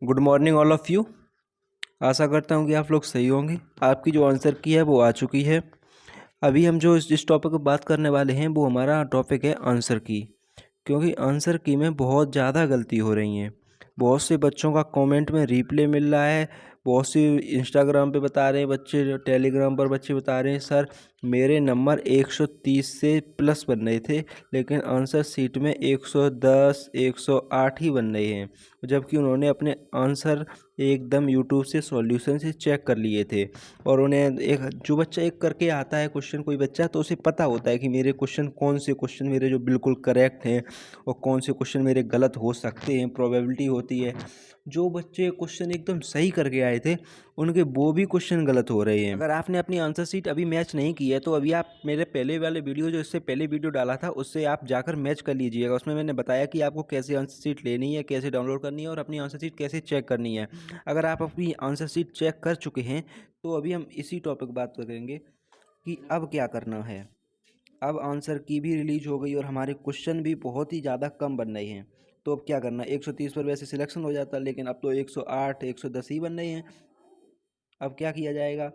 Good morning all of you. आशा करता हूँ कि आप लोग सही होंगे। आपकी जो आंसर की है वो आ चुकी है। अभी हम जो इस टॉपिक पर बात करने वाले हैं वो हमारा टॉपिक है आंसर की। क्योंकि आंसर की में बहुत ज़्यादा गलती हो रही हैं। बहुत से बच्चों का कमेंट में रिप्लाई मिल रहा है। बहुत सी इंस्टाग्राम पे बता रहे हैं बच्चे, टेलीग्राम पर बच्चे बता रहे हैं सर मेरे नंबर 130 से प्लस बन रहे थे, लेकिन आंसर शीट में 110 108 ही बन रहे हैं, जबकि उन्होंने अपने आंसर एकदम यूट्यूब से सॉल्यूशन से चेक कर लिए थे। और उन्हें एक जो बच्चा एक करके आता है क्वेश्चन, कोई बच्चा, तो उसे पता होता है कि मेरे क्वेश्चन कौन से क्वेश्चन मेरे जो बिल्कुल करेक्ट हैं और कौन से क्वेश्चन मेरे गलत हो सकते हैं, प्रोबेबिलिटी होती है। जो बच्चे क्वेश्चन एकदम सही करके आए थे उनके वो भी क्वेश्चन गलत हो रहे हैं। अगर आपने अपनी आंसर शीट अभी मैच नहीं की है तो अभी आप मेरे पहले वाले वीडियो, जो इससे पहले वीडियो डाला था, उससे आप जाकर मैच कर लीजिएगा। उसमें मैंने बताया कि आपको कैसे आंसर शीट लेनी है, कैसे डाउनलोड करनी है और अपनी आंसर शीट कैसे चेक करनी है। अगर आप अपनी आंसर शीट चेक कर चुके हैं तो अभी हम इसी टॉपिक बात करेंगे कि अब क्या करना है। अब आंसर की भी रिलीज हो गई और हमारे क्वेश्चन भी बहुत ही ज़्यादा कम बन रहे हैं। तो अब क्या करना है, 130 पर वैसे सिलेक्शन हो जाता, लेकिन अब तो 108 110 ही बन रहे हैं। अब क्या किया जाएगा,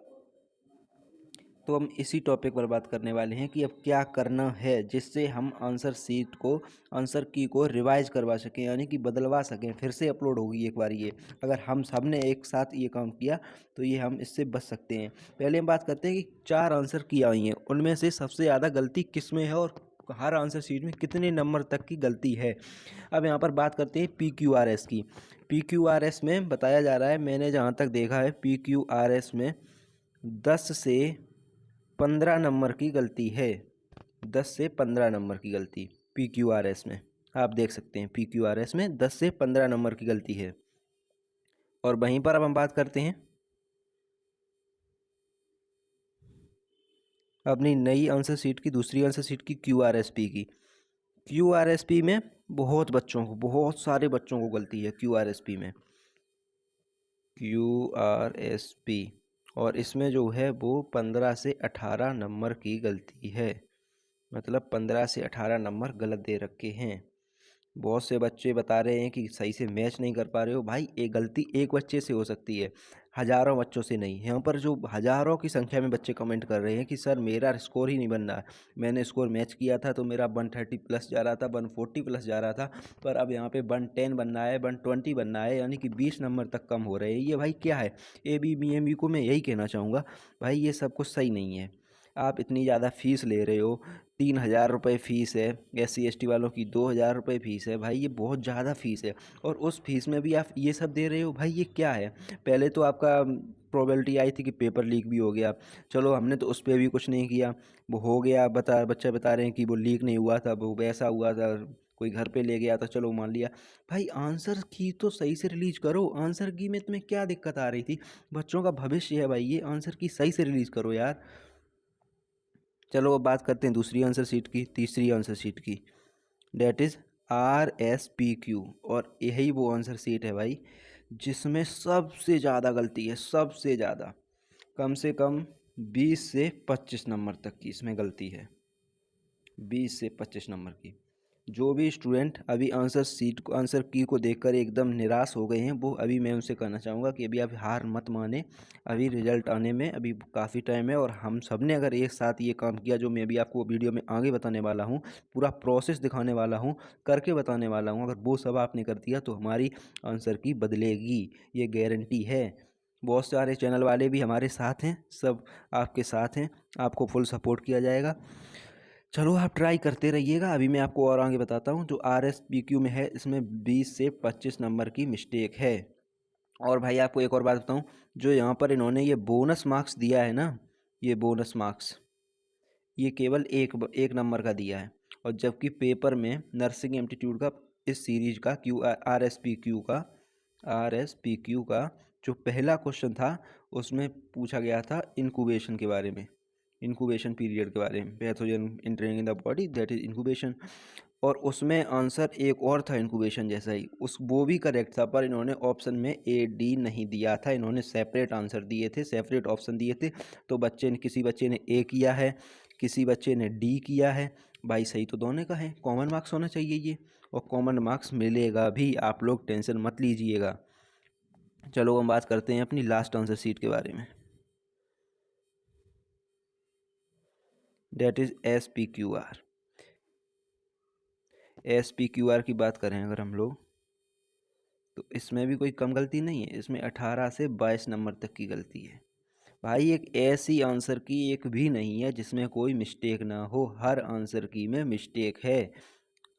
तो हम इसी टॉपिक पर बात करने वाले हैं कि अब क्या करना है जिससे हम आंसर शीट को, आंसर की को रिवाइज करवा सकें, यानी कि बदलवा सकें। फिर से अपलोड होगी एक बार ये। अगर हम सब ने एक साथ ये काम किया तो ये हम इससे बच सकते हैं। पहले हम बात करते हैं कि 4 आंसर की आई हैं, उनमें से सबसे ज़्यादा गलती किस में है और हर आंसर शीट में कितने नंबर तक की गलती है। अब यहाँ पर बात करते हैं PQRS की। PQRS में बताया जा रहा है, मैंने जहाँ तक देखा है, PQRS में 10 से 15 नंबर की गलती है। 10 से 15 नंबर की गलती PQRS में आप देख सकते हैं। PQRS में 10 से 15 नंबर की गलती है। और वहीं पर अब हम बात करते हैं अपनी नई आंसर शीट की, दूसरी आंसर शीट की, QRSP की। QRSP में बहुत बच्चों को, बहुत सारे बच्चों को गलती है QRSP में। QRSP, और इसमें जो है वो 15 से 18 नंबर की गलती है। मतलब 15 से 18 नंबर गलत दे रखे हैं। बहुत से बच्चे बता रहे हैं कि सही से मैच नहीं कर पा रहे हो। भाई, एक गलती एक बच्चे से हो सकती है, हज़ारों बच्चों से नहीं। यहाँ पर जो हज़ारों की संख्या में बच्चे कमेंट कर रहे हैं कि सर मेरा स्कोर ही नहीं बन रहा, मैंने स्कोर मैच किया था तो मेरा 130 प्लस जा रहा था, 140 प्लस जा रहा था, पर अब यहाँ पे 110 बन रहा है, 120 बन रहा है, यानी कि 20 नंबर तक कम हो रहे हैं। ये भाई क्या है? ABBMB को मैं यही कहना चाहूँगा, भाई ये सब कुछ सही नहीं है। आप इतनी ज़्यादा फ़ीस ले रहे हो, 3,000 रुपये फ़ीस है, SC ST वालों की 2,000 रुपये फ़ीस है। भाई ये बहुत ज़्यादा फ़ीस है, और उस फीस में भी आप ये सब दे रहे हो। भाई ये क्या है? पहले तो आपका प्रोबेबिलिटी आई थी कि पेपर लीक भी हो गया, चलो हमने तो उस पर भी कुछ नहीं किया, वो हो गया। बच्चे बता रहे हैं कि वो लीक नहीं हुआ था, वो वैसा हुआ था, कोई घर पे ले गया था, चलो मान लिया। भाई आंसर की तो सही से रिलीज करो। आंसर की में तुम्हें क्या दिक्कत आ रही थी? बच्चों का भविष्य है भाई, ये आंसर की सही से रिलीज करो यार। चलो अब बात करते हैं दूसरी आंसर शीट की, तीसरी आंसर शीट की, डेट इज़ RSPQ। और यही वो आंसर शीट है भाई जिसमें सबसे ज़्यादा गलती है, सबसे ज़्यादा। कम से कम 20 से 25 नंबर तक की इसमें गलती है, 20 से 25 नंबर की। जो भी स्टूडेंट अभी आंसर शीट को, आंसर की को देखकर एकदम निराश हो गए हैं, वो अभी मैं उनसे कहना चाहूँगा कि अभी आप हार मत माने। अभी रिजल्ट आने में अभी काफ़ी टाइम है, और हम सब ने अगर एक साथ ये काम किया जो मैं अभी आपको वीडियो में आगे बताने वाला हूँ, पूरा प्रोसेस दिखाने वाला हूँ, करके बताने वाला हूँ, अगर वो सब आपने कर दिया तो हमारी आंसर की बदलेगी, ये गारंटी है। बहुत सारे चैनल वाले भी हमारे साथ हैं, सब आपके साथ हैं, आपको फुल सपोर्ट किया जाएगा। चलो आप ट्राई करते रहिएगा। अभी मैं आपको और आगे बताता हूँ। जो RSPQ में है इसमें 20 से 25 नंबर की मिस्टेक है। और भाई आपको एक और बात बताऊँ, जो यहाँ पर इन्होंने ये बोनस मार्क्स दिया है ना, ये बोनस मार्क्स, ये केवल एक नंबर का दिया है। और जबकि पेपर में नर्सिंग एप्टीट्यूड का, इस सीरीज का, RSPQ का जो पहला क्वेश्चन था उसमें पूछा गया था इंक्यूबेशन के बारे में, इंक्यूबेशन पीरियड के बारे में, pathogen entering in the body, that is incubation. और उसमें आंसर एक और था इंक्यूबेशन जैसा ही, उस वो भी करेक्ट था, पर इन्होंने ऑप्शन में AD नहीं दिया था, इन्होंने सेपरेट आंसर दिए थे, सेपरेट ऑप्शन दिए थे। तो बच्चे ने, किसी बच्चे ने A किया है, किसी बच्चे ने D किया है। भाई सही तो दोनों का है, कॉमन मार्क्स होना चाहिए ये, और कॉमन मार्क्स मिलेगा भी, आप लोग टेंशन मत लीजिएगा। चलो हम बात करते हैं अपनी लास्ट आंसर शीट के बारे में, डेट इज SPQR। SPQR की बात करें अगर हम लोग, तो इसमें भी कोई कम गलती नहीं है, इसमें 18 से 22 नंबर तक की गलती है भाई। एक ऐसी आंसर की एक भी नहीं है जिसमें कोई मिस्टेक ना हो, हर आंसर की में मिस्टेक है।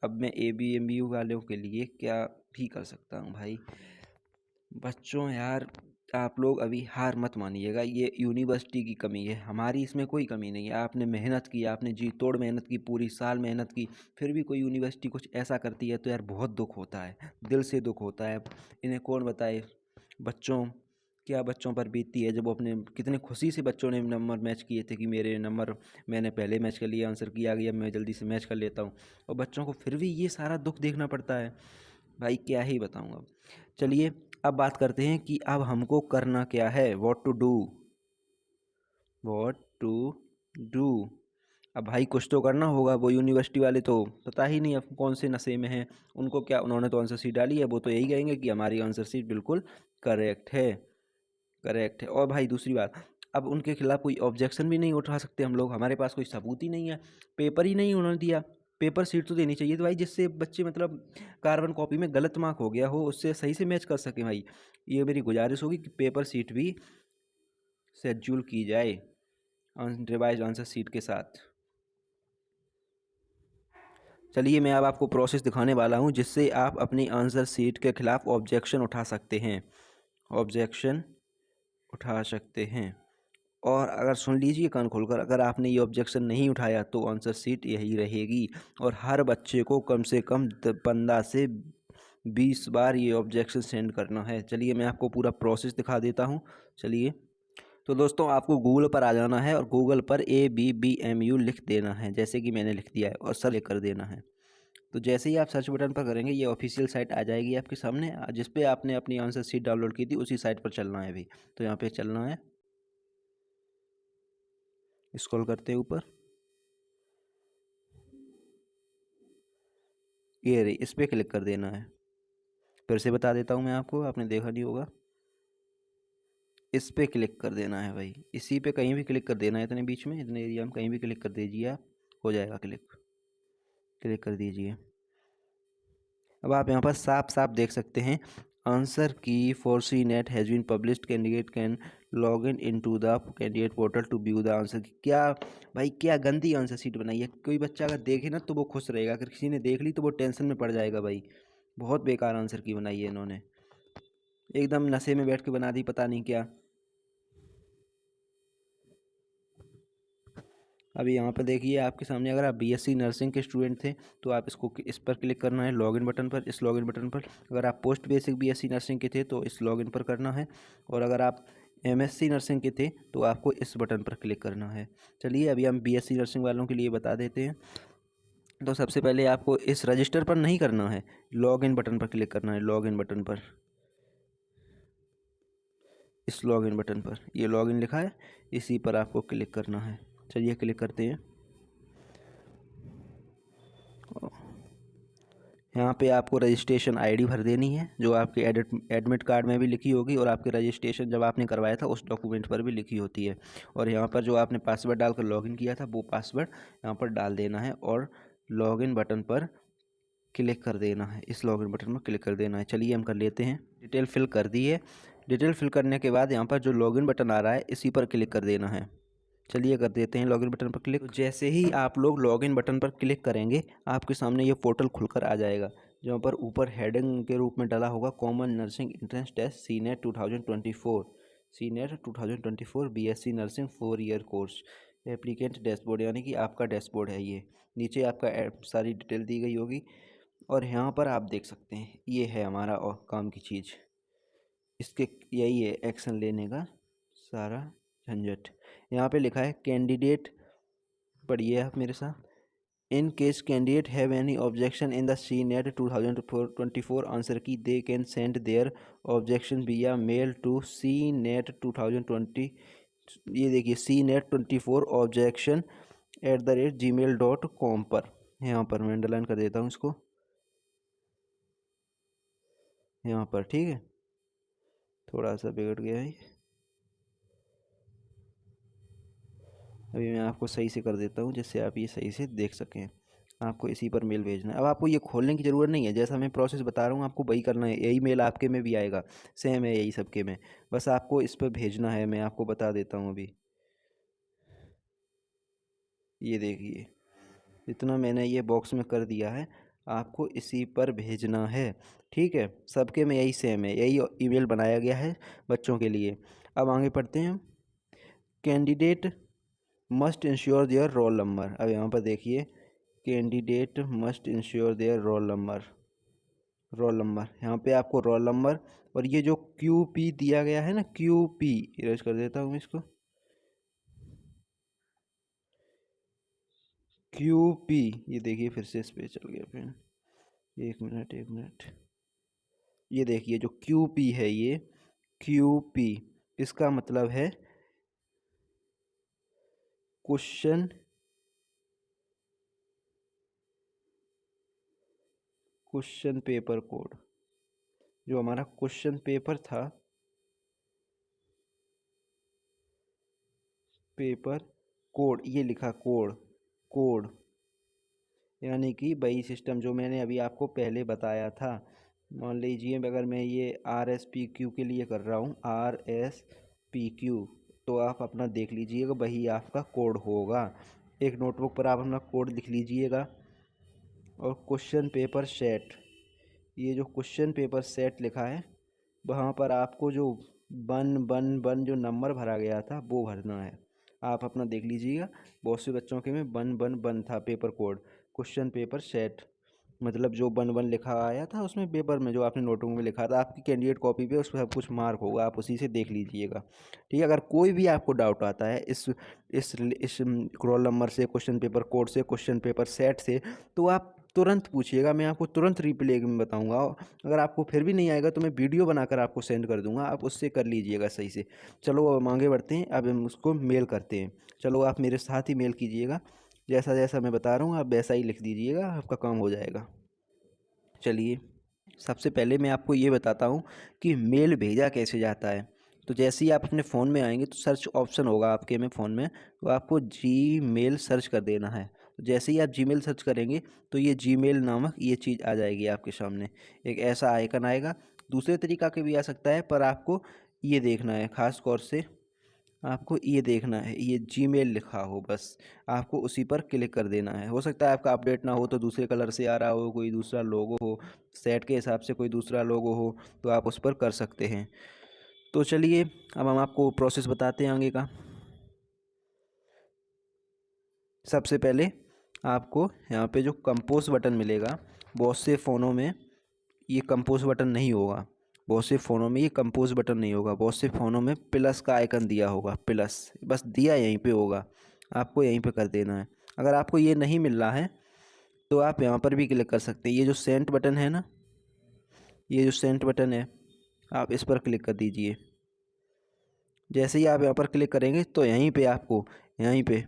अब मैं ABMU वालों के लिए क्या भी कर सकता हूँ भाई। बच्चों यार, आप लोग अभी हार मत मानिएगा, ये यूनिवर्सिटी की कमी है, हमारी इसमें कोई कमी नहीं है। आपने मेहनत की, आपने जी तोड़ मेहनत की, पूरी साल मेहनत की, फिर भी कोई यूनिवर्सिटी कुछ ऐसा करती है तो यार बहुत दुख होता है, दिल से दुख होता है। इन्हें कौन बताए बच्चों, क्या बच्चों पर बीतती है जब वो अपने कितने खुशी से बच्चों ने नंबर मैच किए थे कि मेरे नंबर मैंने पहले मैच कर लिया, आंसर किया गया, मैं जल्दी से मैच कर लेता हूँ, और बच्चों को फिर भी ये सारा दुख देखना पड़ता है भाई, क्या ही बताऊँ अब। चलिए अब बात करते हैं कि अब हमको करना क्या है, what to do, what to do. अब भाई कुछ तो करना होगा, वो यूनिवर्सिटी वाले तो पता ही नहीं अब कौन से नशे में हैं, उनको क्या, उन्होंने तो आंसर शीट डाली है, वो तो यही कहेंगे कि हमारी आंसर शीट बिल्कुल करेक्ट है, करेक्ट है। और भाई दूसरी बात, अब उनके खिलाफ कोई ऑब्जेक्शन भी नहीं उठा सकते हम लोग, हमारे पास कोई सबूत ही नहीं है, पेपर ही नहीं उन्होंने दिया। पेपर सीट तो देनी चाहिए तो भाई, जिससे बच्चे मतलब कार्बन कॉपी में गलत मार्क हो गया हो उससे सही से मैच कर सके भाई। ये मेरी गुजारिश होगी कि पेपर सीट भी शेड्यूल की जाए रिवाइज आंसर सीट के साथ। चलिए मैं अब आपको प्रोसेस दिखाने वाला हूँ जिससे आप अपनी आंसर सीट के खिलाफ ऑब्जेक्शन उठा सकते हैं, ऑब्जेक्शन उठा सकते हैं। और अगर सुन लीजिए कान खोलकर, अगर आपने ये ऑब्जेक्शन नहीं उठाया तो आंसर सीट यही रहेगी, और हर बच्चे को कम से कम 15 से 20 बार ये ऑब्जेक्शन सेंड करना है। चलिए मैं आपको पूरा प्रोसेस दिखा देता हूँ। चलिए तो दोस्तों, आपको गूगल पर आ जाना है और गूगल पर ABBMU लिख देना है, जैसे कि मैंने लिख दिया है, और सर्च कर देना है। तो जैसे ही आप सर्च बटन पर करेंगे ये ऑफिशियल साइट आ जाएगी आपके सामने, जिस पे आपने अपनी आंसर सीट डाउनलोड की थी उसी साइट पर चलना है अभी। तो यहाँ पे चलना है, स्क्रॉल करते हैं ऊपर, ये रही, इस पर क्लिक कर देना है। फिर से बता देता हूँ मैं आपको, आपने देखा नहीं होगा, इस पर क्लिक कर देना है भाई, इसी पे कहीं भी क्लिक कर देना है, इतने बीच में इतने एरिया में कहीं भी क्लिक कर दीजिए आप, हो जाएगा क्लिक, क्लिक कर दीजिए। अब आप यहाँ पर साफ साफ देख सकते हैं, answer key for C NET has been published, candidate can log in to the candidate portal to view the answer. क्या भाई, क्या गंदी आंसर शीट बनाई है, कोई बच्चा अगर देखे ना तो वो खुश रहेगा, अगर किसी ने देख ली तो वो टेंशन में पड़ जाएगा भाई। बहुत बेकार आंसर की बनाई है इन्होंने, एकदम नशे में बैठ के बना दी, पता नहीं क्या। अभी यहाँ पर देखिए आपके सामने, अगर आप BSc नर्सिंग के स्टूडेंट थे तो आप इसको इस पर क्लिक करना है, लॉगिन बटन पर, इस लॉगिन बटन पर। अगर आप पोस्ट बेसिक BSc नर्सिंग के थे तो इस लॉगिन पर करना है, और अगर आप MSc नर्सिंग के थे तो आपको इस बटन पर क्लिक करना है। चलिए अभी हम BSc नर्सिंग वालों के लिए बता देते हैं। तो सबसे पहले आपको इस रजिस्टर पर नहीं करना है, लॉगिन बटन पर क्लिक करना है, लॉगिन बटन पर, इस लॉगिन बटन पर, ये लॉगिन लिखा है, इसी पर आपको क्लिक करना है। चलिए क्लिक करते हैं। यहाँ पे आपको रजिस्ट्रेशन आईडी भर देनी है, जो आपके एडमिट कार्ड में भी लिखी होगी, और आपके रजिस्ट्रेशन जब आपने करवाया था उस डॉक्यूमेंट पर भी लिखी होती है। और यहाँ पर जो आपने पासवर्ड डालकर लॉगिन किया था वो पासवर्ड यहाँ पर डाल देना है, और लॉगिन बटन पर क्लिक कर देना है, इस लॉगिन बटन पर क्लिक कर देना है। चलिए हम कर लेते हैं, डिटेल फिल कर दी है। डिटेल फिल करने के बाद यहाँ पर जो लॉगिन बटन आ रहा है इसी पर क्लिक कर देना है। चलिए कर देते हैं लॉगिन बटन पर क्लिक। तो जैसे ही आप लोग लॉगिन बटन पर क्लिक करेंगे आपके सामने ये पोर्टल खुलकर आ जाएगा, जहाँ पर ऊपर हेडिंग के रूप में डाला होगा common nursing entrance test CNET 2024, CNET 2024 BSc nursing 4 year course applicant dashboard, यानी कि आपका डैशबोर्ड है ये। नीचे आपका सारी डिटेल दी गई होगी, और यहाँ पर आप देख सकते हैं ये है हमारा और काम की चीज़, इसके यही है एक्शन लेने का सारा झंझट। यहाँ पे लिखा है कैंडिडेट, पढ़िए आप मेरे साथ, in case candidate have any objection in the CNET 2024 answer key, they can send their objection via mail to CNET 2020, ये देखिए CNET 24 ऑब्जेक्शन @gmail.com पर। यहाँ पर मैं अंडरलाइन कर देता हूँ इसको, यहाँ पर, ठीक है। थोड़ा सा बिगड़ गया है, अभी मैं आपको सही से कर देता हूँ जिससे आप ये सही से देख सकें। आपको इसी पर मेल भेजना है। अब आपको ये खोलने की ज़रूरत नहीं है, जैसा मैं प्रोसेस बता रहा हूँ आपको वही करना है। यही मेल आपके में भी आएगा, सेम है यही सबके में, बस आपको इस पर भेजना है। मैं आपको बता देता हूँ अभी, ये देखिए इतना मैंने ये बॉक्स में कर दिया है, आपको इसी पर भेजना है। ठीक है, सबके में यही सेम है, यही ईमेल बनाया गया है बच्चों के लिए। अब आगे पढ़ते हैं। Candidate must ensure their roll number. अब यहाँ पर देखिए, candidate must ensure their roll number, roll number, यहाँ पे आपको रोल नंबर और ये जो QP दिया गया है ना, QP, इरेज कर देता हूँ इसको, QP, ये देखिए फिर से इस पे चल गया पेन, एक मिनट, ये देखिए जो QP है, ये QP इसका मतलब है क्वेश्चन पेपर कोड। जो हमारा क्वेश्चन पेपर था, पेपर कोड, ये लिखा कोड यानी कि वही सिस्टम जो मैंने अभी आपको पहले बताया था। मान लीजिए अगर मैं ये RSPQ के लिए कर रहा हूँ, RSPQ, तो आप अपना देख लीजिएगा वही आपका कोड होगा। एक नोटबुक पर आप अपना कोड लिख लीजिएगा। और क्वेश्चन पेपर सेट, ये जो क्वेश्चन पेपर सेट लिखा है वहाँ पर आपको जो 1 जो नंबर भरा गया था वो भरना है। आप अपना देख लीजिएगा, बहुत से बच्चों के में 1 था paper code, question paper set, मतलब जो 1 लिखा आया था उसमें पेपर में, जो आपने नोटबुक में लिखा था आपकी कैंडिडेट कॉपी पे, उस पर सब कुछ मार्क होगा, आप उसी से देख लीजिएगा। ठीक है, अगर कोई भी आपको डाउट आता है इस रोल नंबर से, क्वेश्चन पेपर कोड से, क्वेश्चन पेपर सेट से, तो आप तुरंत पूछिएगा, मैं आपको तुरंत रिप्ले में बताऊंगा। अगर आपको फिर भी नहीं आएगा तो मैं वीडियो बनाकर आपको सेंड कर दूंगा, आप उससे कर लीजिएगा सही से। चलो अब आगे बढ़ते हैं, अब हम उसको मेल करते हैं। चलो आप मेरे साथ ही मेल कीजिएगा, जैसा जैसा मैं बता रहा हूँ आप वैसा ही लिख दीजिएगा, आपका काम हो जाएगा। चलिए सबसे पहले मैं आपको ये बताता हूँ कि मेल भेजा कैसे जाता है। तो जैसे ही आप अपने फ़ोन में आएंगे तो सर्च ऑप्शन होगा आपके में फ़ोन में, तो आपको Gmail सर्च कर देना है। तो जैसे ही आप Gmail सर्च करेंगे तो ये Gmail नामक ये चीज़ आ जाएगी आपके सामने, एक ऐसा आइकन आएगा। दूसरे तरीका के भी आ सकता है, पर आपको ये देखना है, ख़ास तौर से आपको ये देखना है ये Gmail लिखा हो, बस आपको उसी पर क्लिक कर देना है। हो सकता है आपका अपडेट ना हो तो दूसरे कलर से आ रहा हो, कोई दूसरा लोगो हो, सेट के हिसाब से कोई दूसरा लोगो हो, तो आप उस पर कर सकते हैं। तो चलिए अब हम आपको प्रोसेस बताते हैं आगे का। सबसे पहले आपको यहाँ पे जो कंपोज बटन मिलेगा, बहुत से फ़ोनों में ये कंपोज बटन नहीं होगा, बहुत से फ़ोनों में ये कंपोज बटन नहीं होगा, बहुत से फ़ोनों में प्लस का आइकन दिया होगा, प्लस बस दिया यहीं पे होगा, आपको यहीं पे कर देना है। अगर आपको ये नहीं मिल रहा है तो आप यहाँ पर भी क्लिक कर सकते हैं। ये जो सेंट बटन है ना, ये जो सेंट बटन है, आप इस पर क्लिक कर दीजिए। जैसे ही आप यहाँ पर क्लिक करेंगे तो यहीं पे आपको, यहीं पे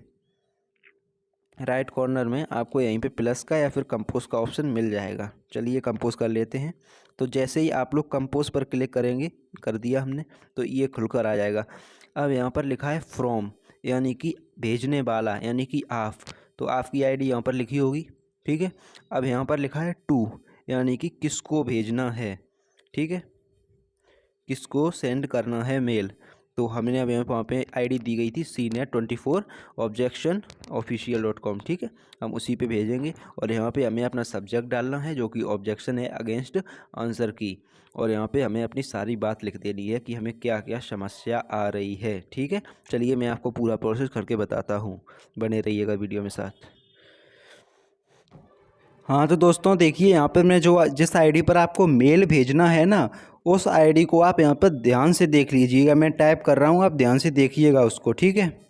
राइट कॉर्नर में आपको यहीं पे प्लस का या फिर कंपोज का ऑप्शन मिल जाएगा। चलिए कंपोज कर लेते हैं। तो जैसे ही आप लोग कंपोज पर क्लिक करेंगे, कर दिया हमने, तो ये खुलकर आ जाएगा। अब यहाँ पर लिखा है फ्रॉम, यानी कि भेजने वाला, यानी कि आप, तो आपकी आईडी यहाँ पर लिखी होगी। ठीक है, अब यहाँ पर लिखा है टू, यानी कि किसको भेजना है। ठीक है, किसको सेंड करना है मेल। तो हमने अब यहाँ वहाँ पे आईडी दी गई थी cnet24objection.official.com। ठीक है, हम उसी पे भेजेंगे और यहाँ पे हमें अपना सब्जेक्ट डालना है जो कि ऑब्जेक्शन है अगेंस्ट आंसर की, और यहाँ पे हमें अपनी सारी बात लिख देनी है कि हमें क्या क्या समस्या आ रही है। ठीक है, चलिए मैं आपको पूरा प्रोसेस करके बताता हूँ, बने रहिएगा वीडियो में साथ। हाँ तो दोस्तों देखिए, यहाँ पर मैं जो जिस आईडी पर आपको मेल भेजना है ना, उस आईडी को आप यहाँ पर ध्यान से देख लीजिएगा। मैं टाइप कर रहा हूँ, आप ध्यान से देखिएगा उसको। ठीक है,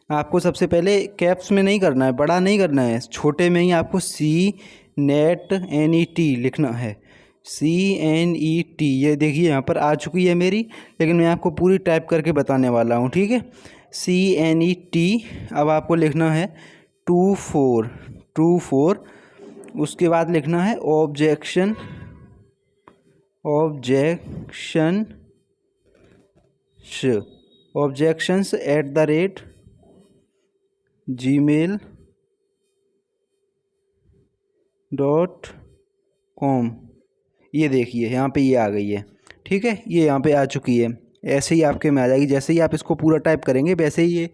आपको सबसे पहले कैप्स में नहीं करना है, बड़ा नहीं करना है, छोटे में ही आपको CNET लिखना है, CNET। ये देखिए यहाँ पर आ चुकी है मेरी, लेकिन मैं आपको पूरी टाइप करके बताने वाला हूँ। ठीक है, CNET। अब आपको लिखना है 24, उसके बाद लिखना है ऑब्जेक्शन objections@gmail.com। ये देखिए यहाँ पे ये आ गई है, ठीक है, ये यहाँ पे आ चुकी है। ऐसे ही आपके में आ जाएगी, जैसे ही आप इसको पूरा टाइप करेंगे वैसे ही ये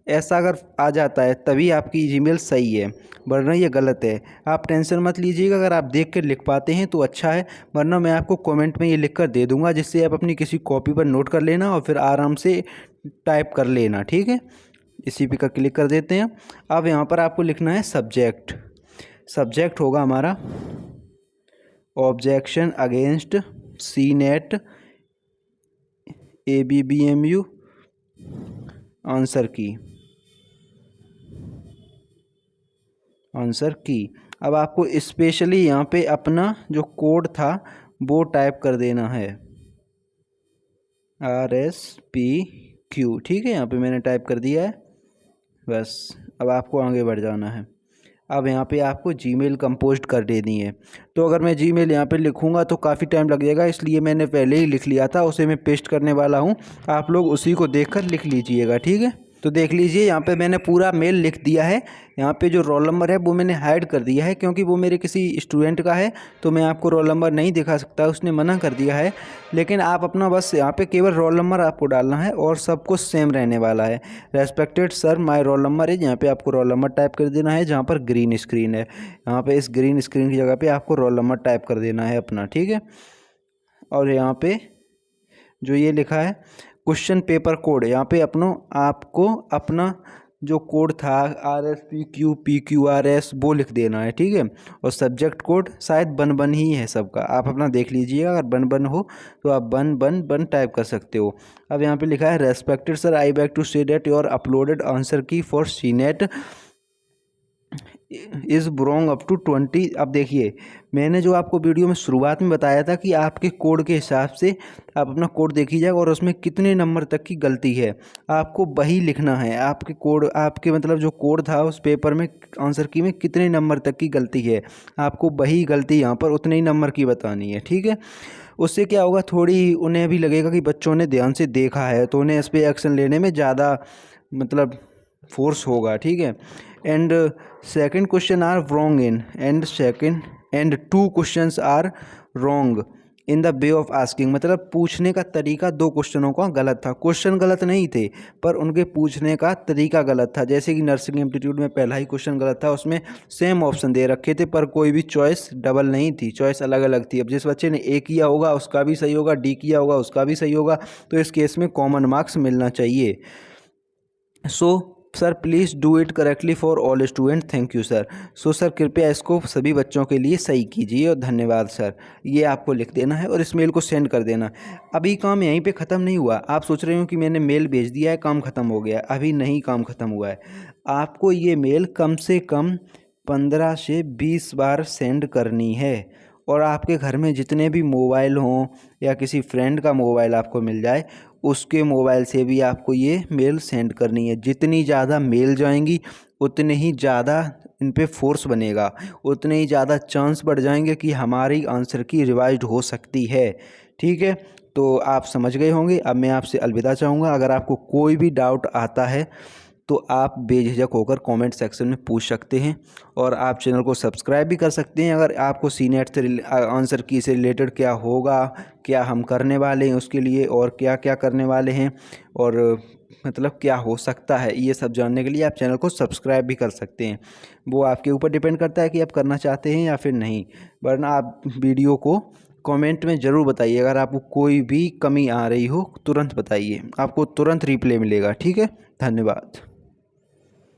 ऐसा अगर आ जाता है तभी आपकी जीमेल सही है, वरना ये गलत है। आप टेंशन मत लीजिएगा, अगर आप देख कर लिख पाते हैं तो अच्छा है, वरना मैं आपको कमेंट में ये लिख कर दे दूंगा, जिससे आप अपनी किसी कॉपी पर नोट कर लेना और फिर आराम से टाइप कर लेना, ठीक है। इसी पे का क्लिक कर देते हैं। अब यहाँ पर आपको लिखना है सब्जेक्ट। सब्जेक्ट होगा हमारा objection against CNET ABBMU answer की। अब आपको स्पेशली यहाँ पे अपना जो कोड था वो टाइप कर देना है, RSPQ, ठीक है। यहाँ पे मैंने टाइप कर दिया है, बस अब आपको आगे बढ़ जाना है। अब यहाँ पे आपको जीमेल कंपोस्ट कर देनी है। तो अगर मैं जीमेल यहाँ पे लिखूँगा तो काफ़ी टाइम लग जाएगा, इसलिए मैंने पहले ही लिख लिया था, उसे मैं पेस्ट करने वाला हूँ। आप लोग उसी को देखकर लिख लीजिएगा, ठीक है। तो देख लीजिए यहाँ पे मैंने पूरा मेल लिख दिया है। यहाँ पे जो रोल नंबर है वो मैंने हाइड कर दिया है, क्योंकि वो मेरे किसी स्टूडेंट का है, तो मैं आपको रोल नंबर नहीं दिखा सकता, उसने मना कर दिया है। लेकिन आप अपना बस यहाँ पे केवल रोल नंबर आपको डालना है और सब कुछ सेम रहने वाला है। Respected sir, my roll number है, यहाँ पे आपको रोल नंबर टाइप कर देना है। जहाँ पर ग्रीन स्क्रीन है, यहाँ पे इस ग्रीन स्क्रीन की जगह पे आपको रोल नंबर टाइप कर देना है अपना, ठीक है। और यहाँ पे जो ये लिखा है क्वेश्चन पेपर कोड, यहाँ पे आपको अपना जो कोड था RSPQ PQRS वो लिख देना है, ठीक है। और सब्जेक्ट कोड शायद बन ही है सबका, आप अपना देख लीजिएगा, अगर बन हो तो आप बन टाइप कर सकते हो। अब यहाँ पे लिखा है respected sir, I beg to say that your uploaded answer key for CNET is wrong up to 20। अब देखिए, मैंने जो आपको वीडियो में शुरुआत में बताया था कि आपके कोड के हिसाब से आप अपना कोड देखिए और उसमें कितने नंबर तक की गलती है आपको वही लिखना है। आपके कोड, आपके मतलब जो कोड था उस पेपर में आंसर की में कितने नंबर तक की गलती है, आपको वही गलती यहाँ पर उतने ही नंबर की बतानी है, ठीक है। उससे क्या होगा, थोड़ी उन्हें भी लगेगा कि बच्चों ने ध्यान से देखा है, तो उन्हें इस पर एक्शन लेने में ज़्यादा मतलब फोर्स होगा, ठीक है। And second question are wrong in and two questions are wrong in the way of asking, मतलब पूछने का तरीका दो क्वेश्चनों का गलत था। क्वेश्चन गलत नहीं थे, पर उनके पूछने का तरीका गलत था। जैसे कि नर्सिंग एप्टीट्यूड में पहला ही क्वेश्चन गलत था, उसमें सेम ऑप्शन दे रखे थे पर कोई भी चॉइस डबल नहीं थी, चॉइस अलग अलग थी। अब जिस बच्चे ने A किया होगा उसका भी सही होगा, D किया होगा उसका भी सही होगा, तो इस केस में कॉमन मार्क्स मिलना चाहिए। So sir please do it correctly for all student, thank you sir. So sir कृपया इसको सभी बच्चों के लिए सही कीजिए और धन्यवाद सर। ये आपको लिख देना है और इस मेल को सेंड कर देना। अभी काम यहीं पे ख़त्म नहीं हुआ। आप सोच रहे हो कि मैंने मेल भेज दिया है, काम ख़त्म हो गया, अभी नहीं, काम ख़त्म हुआ है। आपको ये मेल कम से कम 15 से 20 बार सेंड करनी है। और आपके घर में जितने भी मोबाइल हों या किसी फ्रेंड का मोबाइल आपको मिल जाए, उसके मोबाइल से भी आपको ये मेल सेंड करनी है। जितनी ज़्यादा मेल जाएंगी उतने ही ज़्यादा इन पे फोर्स बनेगा, उतने ही ज़्यादा चांस बढ़ जाएंगे कि हमारी आंसर की रिवाइज हो सकती है, ठीक है। तो आप समझ गए होंगे। अब मैं आपसे अलविदा चाहूँगा। अगर आपको कोई भी डाउट आता है तो आप बेझिझक होकर कमेंट सेक्शन में पूछ सकते हैं, और आप चैनल को सब्सक्राइब भी कर सकते हैं। अगर आपको CNET से आंसर की से रिलेटेड क्या होगा, क्या हम करने वाले हैं उसके लिए, और क्या क्या करने वाले हैं, और मतलब क्या हो सकता है, ये सब जानने के लिए आप चैनल को सब्सक्राइब भी कर सकते हैं। वो आपके ऊपर डिपेंड करता है कि आप करना चाहते हैं या फिर नहीं, वरना आप वीडियो को कमेंट में ज़रूर बताइए। अगर आपको कोई भी कमी आ रही हो तुरंत बताइए, आपको तुरंत रिप्लाई मिलेगा, ठीक है। धन्यवाद।